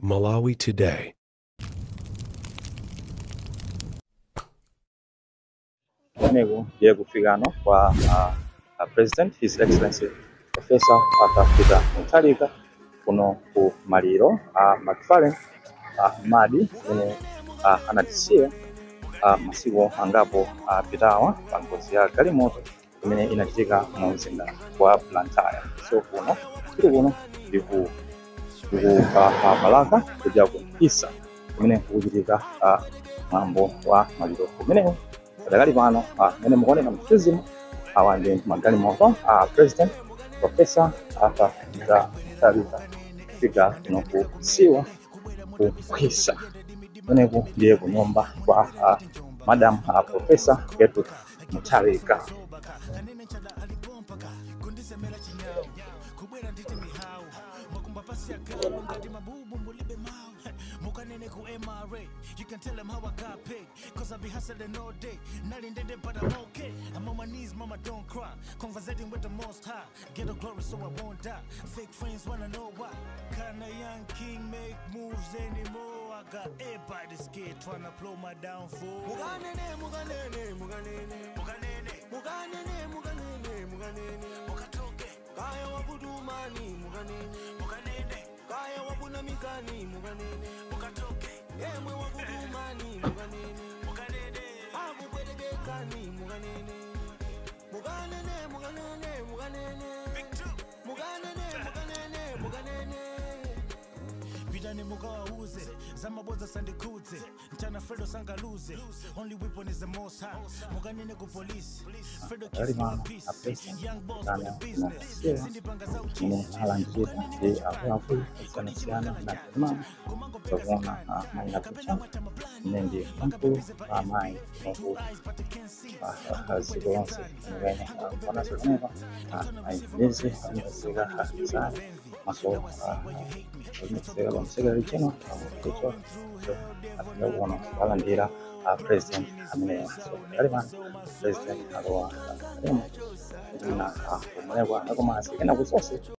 Malawi Today. Nego ye kufikano kwa President His Excellency Professor Peter Mutharika kuno ku maliro McFarlane Madi zimene anatisiya masiku angapo apitawa pa ngozi ya galimoto imene inachitika mu mzinda wa Blantyre. So kuno ndiku Balaka kuja ku Isa imene kuchitika mwambo wa maliro kumeneyo. Sadakali pano mene mukuoneka mtuzimo awa ndi magalimoto President Professor Peter Mutharika kufika kuno kusiwa ku Isa kuneku ndiye kunyumba kwa Madam Professor Gertrude Mutharika. You can tell them how I got paid, cause I be hustling all day. Not in there, but I'm okay. I'm on my knees, mama, don't cry. Conversating with the most high. Get a glory so I won't die. Fake friends wanna know why. Can a young king make moves anymore? I got everybody scared trying to blow my downfall. Muganene, muganene, muganene, muganene, muganene, muganene, muganene, mukatoke. Kaya wabudumani, muganene, muganene. Kaya wabunamizani, muganene, mukatoke. Emwe wabudumani, muganene, muganene. Abu bedegekani, muganene, muganene, muganene, muganene, muganene, muganene, muganene. Bidane mugawa uze, zamaboza sandikuze, mchana Fredo sangaluze. Only weapon is the most high. Muganene ku police. Fredo kiss me in peace. Young boss for the business. Sindi panga za uchizi. Alangizita ndi avuavu kusanasiana na kumama tavona maina kucha nendi mkuu amai mkuu zilonse mwene wana sokuneva aibizi amesega hasizani maso amesega bamsega licheno kucho atiyawona walandira President amene so kalima President alowa na kumulekwa nakumasi kena kusose